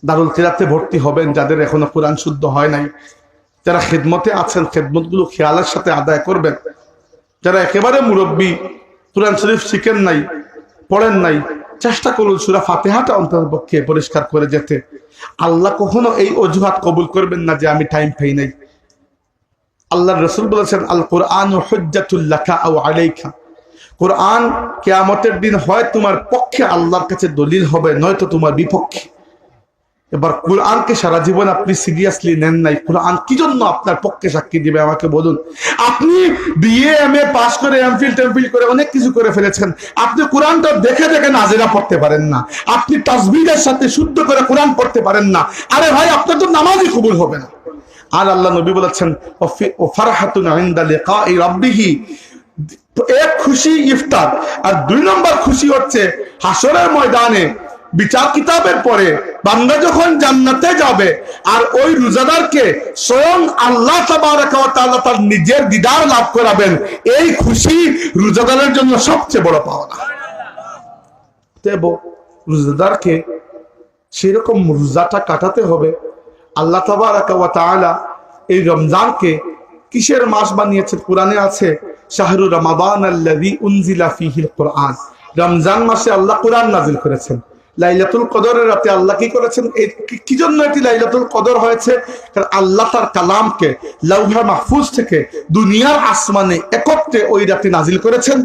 দারুল কিরাতে ভর্তি হবেন যাদের এখনো কোরআন শুদ্ধ হয় নাই, যারা খেদমতে আছেন খেদমতগুলো খেয়ালের সাথে আদায় করবেন, যারা একেবারে মুরব্বী কোরআন শরীফ শিখেন নাই, পড়েন নাই, চেষ্টা করুন সূরা ফাতিহাটা অন্ততপক্ষে পরিষ্কার করে যেতে। আল্লাহ কখনো এই অজুহাত কবুল করবেন না যে আমি টাইম পাই নাই। আল্লাহর রাসূল বলেছেন, আল কুরআনু হুজ্জাতুল লাকা আও আলাইকা, কোরআন কিয়ামতের দিন হয় তোমার পক্ষে আল্লাহর কাছে দলিল হবে, নয়তো তোমার বিপক্ষে। এবার কোরআনকে সারা জীবন আপনি সিরিয়াসলি নেন নাই, কোরআন কি জন্য আপনার পক্ষে সাক্ষী দিবে আমাকে বলুন? আপনি বিএ এমএ পাস করে এমফিল টেমফিল করে অনেক কিছু করে ফেলেছেন, আপনি কোরআনটা দেখে দেখে নাজেরা পড়তে পারেন না, আপনি তাসবিহের সাথে শুদ্ধ করে কোরআন পড়তে পারেন না, আরে ভাই আপনার তো নামাজই কবুল হবে না। আর আল্লাহ নবী বলেছেন, ও ফারহাতুন ইনদা লিকাই রাব্বিহি, এক খুশি ইফতার, আর দুই নম্বর খুশি হচ্ছে হাসরের ময়দানে বিচার কিতাবের পরে বান্দা যখন জান্নাতে যাবে আর ওই রোজাদারকে স্বয়ং আল্লাহ তাবারাক ওয়া তাআলা তার নিজের দিদার লাভ করাবেন, এই খুশি রোজাদারের জন্য সবচেয়ে বড় পাওনা। তবে রোজাদারকে সেরকম রোজাটা কাটাতে হবে। আল্লাহ তাবারাক ওয়া তাআলা এই রমজানকে কিসের মাস বানিয়েছেন? কোরআনে আছে, শাহরু রমাদানাল্লাযী উনজিলা ফীহিল কুরআন, রমজান মাসে আল্লাহ কোরআন নাযিল করেছেন। লাইলাতুল কদরের রাতে আল্লাহ কি করেছেন? কি জন্য এটি লাইলাতুল কদর হয়েছে? কারণ আল্লাহ তার কালামকে লাউহা মাহফুজ থেকে দুনিয়ার আসমানে একত্রে ওই রাতে নাজিল করেছেন।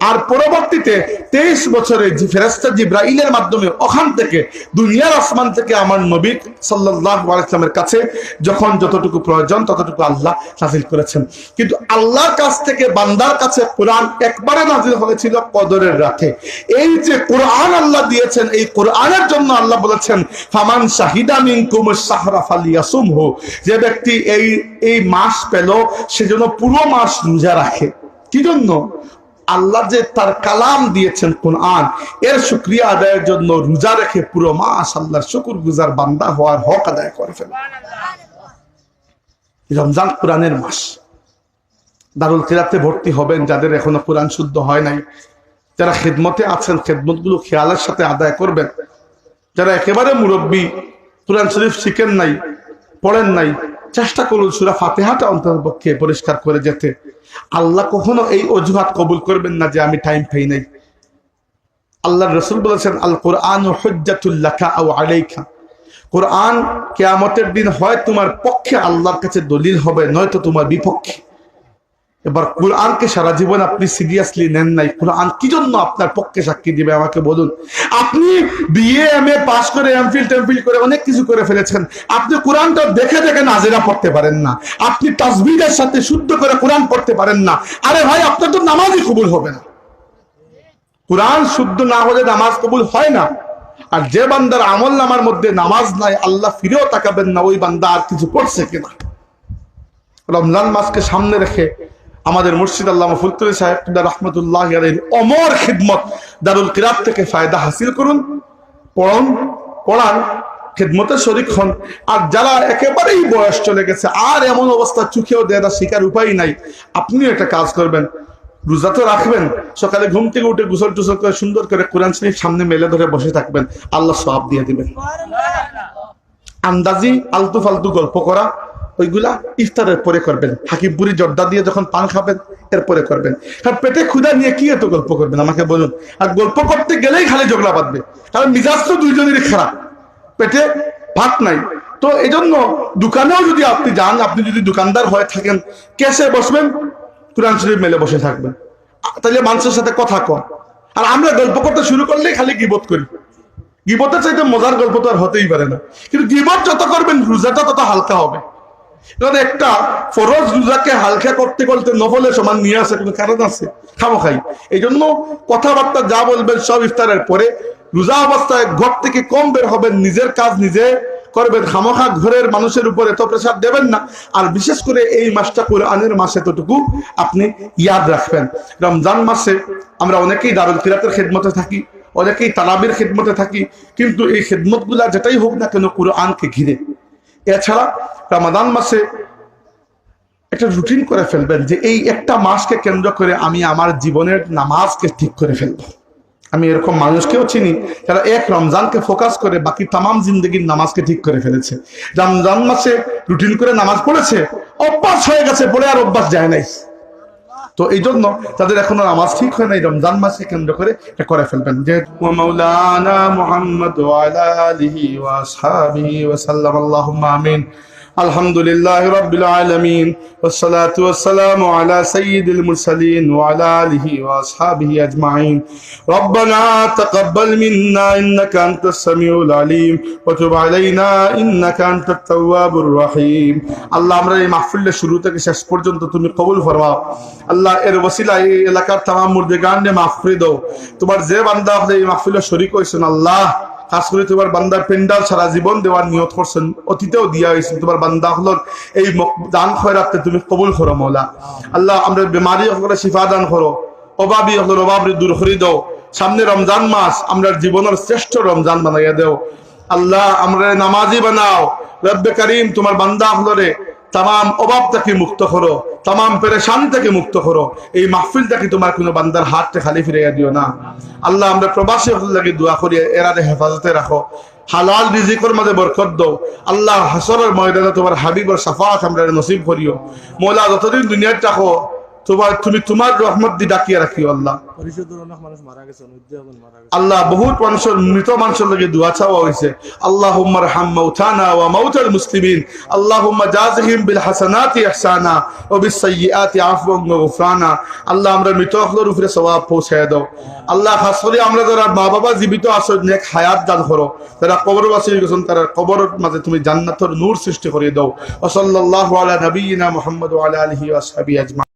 আর পরবর্তীতে 23 বছরে ফেরেশতা জিবরাইলের মাধ্যমে ওখান থেকে দুনিয়ার আসমান থেকে আমার নবী সাল্লাল্লাহু আলাইহি ওয়াসাল্লামের কাছে যখন যতটুকু প্রয়োজন ততটুকু আল্লাহ নাজিল করেছেন। কিন্তু আল্লাহর কাছ থেকে বান্দার কাছে কোরআন একবারে নাজিল হয়েছিল কদরের রাতে। এই যে কোরআন আল্লাহ দিয়েছেন, এই কোরআনের জন্য আল্লাহ বলেছেন, ফামান শাহিদা মিনকুমুশ শাহরা ফালিয়াসুমহু, যে ব্যক্তি এই মাস পেল সেজন্য পুরো মাস রোজা রাখে। কি জন্য? আল্লাহ যে তার কালাম দিয়েছেন কোরআন, এর শুকরিয়া আদায়ের জন্য রোজা রেখে পুরো মাস আল্লাহর শুকরগুজার বান্দা হওয়ার হক আদায় করে ফেলে। রমজান কোরআনের মাস। দারুল কিরাতে ভর্তি হবেন যাদের এখনো কোরআন শুদ্ধ হয় নাই, যারা খেদমতে আছেন খেদমতগুলো খেয়ালের সাথে আদায় করবেন, যারা একেবারে মুরব্বী কোরআন শরীফ শিখেন নাই, পড়েন নাই, চেষ্টা করুন সূরা ফাতিহাটা অন্ততপক্ষে পরিষ্কার করে যেতে। আল্লাহ কখনো এই অজুহাত কবুল করবেন না যে আমি টাইম পাই নাই। আল্লাহর রাসূল বলেছেন, আল কুরআনু হুজ্জাতুল লাকা আও আলাইকা, কোরআন কিয়ামতের দিন হয় তোমার পক্ষে আল্লাহর কাছে দলিল হবে, নয়তো তোমার বিপক্ষে। এবার কোরআনকে সারা জীবন আপনি সিরিয়াসলি নেন নাই, কোরআন কি জন্য আপনার পক্ষে সাক্ষী দিবে আমাকে বলুন? আপনি বিএ এমএ পাস করে এমফিল টেমফিল করে অনেক কিছু করে ফেলেছেন, আপনি কোরআনটা দেখে দেখে নাজেরা পড়তে পারেন না, আপনি তাসবিহের সাথে শুদ্ধ করে কোরআন পড়তে পারেন না, আরে ভাই আপনার তো নামাজই কবুল হবে না। কোরআন শুদ্ধ না হলে নামাজ কবুল হয় না। আর যে বান্দার আমল নামার মধ্যে নামাজ নাই, আল্লাহ ফিরেও তাকাবেন না ওই বান্দা আর কিছু করছে কিনা। রমজান মাসকে সামনে রেখে আমাদের মুর্শিদ আল্লামা ফুলতুলি সাহেব রাহমাতুল্লাহি আলাইহি অমর খিদমত দারুল কিরাত থেকে ফায়দা হাসিল করুন, পড়ান, খিদমতে শরীক হন। আর যারা একেবারেই বয়স চলে গেছে আর এমন অবস্থা চোখেও দেয়া শিকার উপায় নাই, আপনিও একটা কাজ করবেন, রোজা তো রাখবেন, সকালে ঘুম থেকে উঠে গোসল টোসল করে সুন্দর করে কোরআন শরীফ সামনে মেলে ধরে বসে থাকবেন, আল্লাহ সওয়াব দিয়ে দিবেন। আন্দাজি আলতু ফালতু গল্প করা ওইগুলা ইফতারের পরে করবেন, হাকিমপুরি জর্দা দিয়ে যখন পান খাবেন এরপরে করবেন। কারণ পেটে ক্ষুধা নিয়ে কি এত গল্প করবেন আমাকে বলুন? আর গল্প করতে গেলেই খালি ঝগড়া বাঁধবে, কারণ মিজাজ তো দুইজনেরই খারাপ, পেটে ভাত নাই। তো এই জন্য দোকানেও যদি আপনি যান, আপনি যদি দোকানদার হয়ে থাকেন, ক্যাশে বসবেন, কোরআন শরীফ মেলে বসে থাকবেন, তাহলে মানুষের সাথে কথা কম। আর আমরা গল্প করতে শুরু করলেই খালি গীবত করি, গীবতের চাইতে মজার গল্প তো আর হতেই পারে না। কিন্তু গীবত যত করবেন রোজাটা তত হালকা হবে। কারণ একটা ফরজ রোজাকে হালকা করতে করতে নফলের সমান নিয়ে আসে কোনো কারণ আছে? খামোখাই। এই জন্য কথাবার্তা যা বলবেন সব ইফতারের পরে, রোজা অবস্থায় ঘর থেকে কম বের হবেন, নিজের কাজ নিজে করবেন, খামোখা ঘরের মানুষের উপরে এত প্রেসার দেবেন না। আর বিশেষ করে এই মাসটা কোরআনের মাসে এতটুকু আপনি ইয়াদ রাখবেন। রমজান মাসে আমরা অনেকেই দারুল কিরাতের খেদমতে থাকি, অনেকেই তারাবির খেদমতে থাকি, কিন্তু এই খেদমতগুলা যেটাই হোক না কেন কোরআনকে ঘিরে। এছাড়া রমাদান মাসে একটা রুটিন করে ফেলবেন যে এই একটা মাসকে কেন্দ্র করে আমি আমার জীবনের নামাজকে ঠিক করে ফেলবো। আমি এরকম মানুষকেও চিনি যারা এক রমজানকে ফোকাস করে বাকি তামাম জিন্দগির নামাজকে ঠিক করে ফেলেছে। রমজান মাসে রুটিন করে নামাজ পড়েছে, অভ্যাস হয়ে গেছে, পড়ে আর অভ্যাস যায় নাই। তো এই জন্য তাদের এখনো নামাজ ঠিক হয় নাই, রমজান মাসে কেন্দ্র করে এটা করে ফেলবেন। যে মাওলানা মুহাম্মদ ওয়া আলা আলিহি ওয়া আসহাবিহি ওয়া সাল্লাম, আল্লাহুম্মা আমিন। আলহামদুলিল্লাহি রাব্বিল আলামিন ওয়াসসালাতু ওয়াসসালামু আলা সাইয়্যিদিল মুরসালিন ওয়া আলা আলিহি ওয়া আসহাবিহি আজমাইন। রব্বানা তাকাব্বাল মিন্না ইন্নাকা আনতাস সামিউল আলিম ওয়া তুব আলাইনা ইন্নাকা আনতাত তাওয়াবুর রহিম। আল্লাহ, আমরা এই মাহফিলের শুরু থেকে শেষ পর্যন্ত তুমি কবুল ফরমাও। আল্লাহ, এর ওসিলায় এই এলাকার তামাম মুর্দিগানকে মাফ করে দাও। তোমার যে বান্দা এই মাহফিলে শরীক হয়েছেন আল্লাহ, খাস করে তোমার বান্দার পেন্ডাল সারা জীবন দেওয়ার নিয়ত করছেন, অতীতেও দিয়া হয়েছেন, তোমার বান্দা হলোর এই দান খয়রাতে তুমি কবুল করো মৌলা। আল্লাহ, আমরা বেমারি হলে শিফা দান করো, অভাবী হলোর অভাব দূর করে দাও। সামনে রমজান মাস, আমরা জীবনের শ্রেষ্ঠ রমজান বানাইয়া দেও। আল্লাহ, আমরা নামাজি বানাও। রব্বে করিম, তোমার বান্দা হলরে তামাম অভাব থেকে মুক্ত করো, তামাম পেরেশান থেকে মুক্ত করো। এই মাহফিল থেকে তোমার কোনো বান্দার হাতটা খালি ফিরাইয়া দিও না। আল্লাহ, আমরা প্রবাসী হল লাগে দোয়া করি, এরারে হেফাজতে রাখো, হালাল রিজিকের মাঝে বরকত দাও। আল্লাহ, হাসরের ময়দানে তোমার হাবিবের শাফাআত আমরা নসিব করিও মওলা। যতদিন দুনিয়ায় থাকো তুমি তোমার রহমত দি ডাকিয়ে রাখিও আল্লাহ। আল্লাহ, বহুত মানুষের মৃত মানুষের লাগে দোয়া চাওয়া হয়েছে। আল্লাহুম্মা রহম মাউতানা ওয়া মাউতাল মুসলিমিন, আল্লাহুম্মা জাযিহিম বিল হাসানাতি ইহসানা ওয়া বিস সাইয়্যাতি আফওয়ান ওয়া গুফরানা। আল্লাহ, আমরা মৃত হলোর উপরে সওয়াব পৌঁছায় দাও। আল্লাহ, খাস করে আমরা যারা মা বাবা জীবিত আছো, নেক হায়াত দান করো। যারা কবরবাসী গেছেন, তারা কবরের মাঝে তুমি জান্নাতের নূর সৃষ্টি করে দাও। ওয়া সাল্লাল্লাহু আলা নবিয়িনা মুহাম্মদ ওয়া আলা আলিহি ওয়া আসহাবিহি আজমাইন।